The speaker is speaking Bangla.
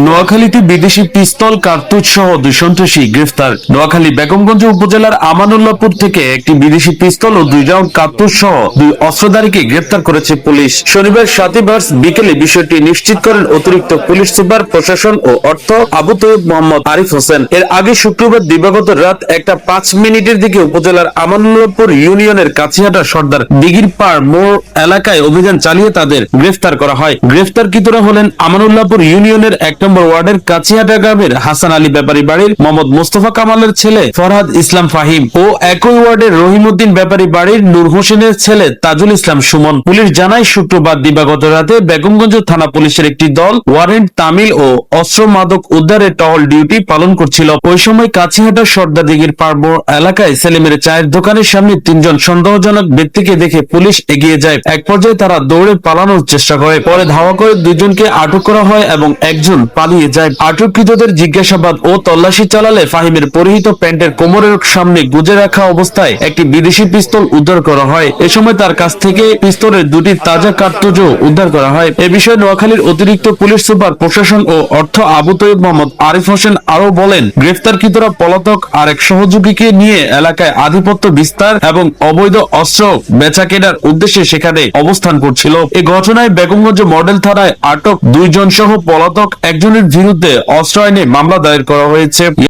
নোয়াখালীতে বিদেশি পিস্তল কার্তুজ সহ 2 সন্ত্রাসী গ্রেফতার। নোয়াখালী বেগমগঞ্জ উপজেলার আমানুল্লাহপুর থেকে একটি বিদেশি পিস্তল ও 2 রাউন্ড কার্তুজ সহ 2 অস্ত্রধারীকে গ্রেফতার করেছে পুলিশ। শনিবার 7 মার্চ বিকেলে বিষয়টি নিশ্চিত করেন অতিরিক্ত পুলিশ সুপার প্রশাসন ও অর্থ আবু তৈয়ব মোহাম্মদ আরিফ হোসেন। এর আগে শুক্রবার দিবাগত রাত 1:05 দিকে উপজেলার আমানুল্লাহপুর ইউনিয়নের কাছিহাটা সর্দার দিঘির পাড় মোড় এলাকায় অভিযান চালিয়ে তাদের গ্রেফতার করা হয়। গ্রেফতারকৃতরা হলেন আমানুল্লাহপুর ইউনিয়নের 1 নম্বর ওয়ার্ডের কাছিহাটা গ্রামের হাসান আলী ব্যাপারী বাড়ির মোহাম্মদ মোস্তফা কামালের ছেলে ফরহাদ ইসলাম ফাহিম ও একই ওয়ার্ডের রহিমউদ্দিন ব্যাপারী বাড়ির নূর হোসেনের ছেলে তাজুল ইসলাম সুমন। পুলিশ জানায় শুক্রবার দিবাগত রাতে বেগমগঞ্জ থানা পুলিশের একটি দল ওয়ারেন্ট তামিল ও অস্ত্র মাদক উদ্ধারে টহল ডিউটি পালন করছিল। ওই সময় কাছিহাটা সর্দার দিঘির পাড় মোড় এলাকায় সেলিমের চায়ের দোকানের সামনে 3 জন সন্দেহজনক ব্যক্তিকে দেখে পুলিশ এগিয়ে যায়। এক পর্যায়ে তারা দৌড়ে পালানোর চেষ্টা করে, পরে ধাওয়া করে 2 জনকে আটক করা হয় এবং একজন পালিয়ে যায়। আটককৃতদের জিজ্ঞাসাবাদ ও তল্লাশি চালালে ফাহিমের পরিহিত প্যান্টের কোমরের সামনে গুজে রাখা অবস্থায় একটি বিদেশি পিস্তল উদ্ধার করা হয়। এ সময় তার কাছ থেকে পিস্তলের 2টি তাজা কার্তুজও উদ্ধার করা হয়। এ বিষয়ে নোয়াখালীর অতিরিক্ত পুলিশ সুপার প্রশাসন ও অর্থ আবু তৈয়ব মোহাম্মদ আরিফ হোসেন আরো বলেন, গ্রেফতারকৃতরা পলাতক আরেক সহযোগীকে নিয়ে এলাকায় আধিপত্য বিস্তার এবং অবৈধ অস্ত্র বেচা কেনার উদ্দেশ্যে সেখানে অবস্থান করছিল। এই ঘটনায় বেগমগঞ্জ মডেল থানায় আটক 2 জন সহ পলাতক একজনের বিরুদ্ধে অস্ত্র আইনে মামলা দায়ের করা হয়েছে।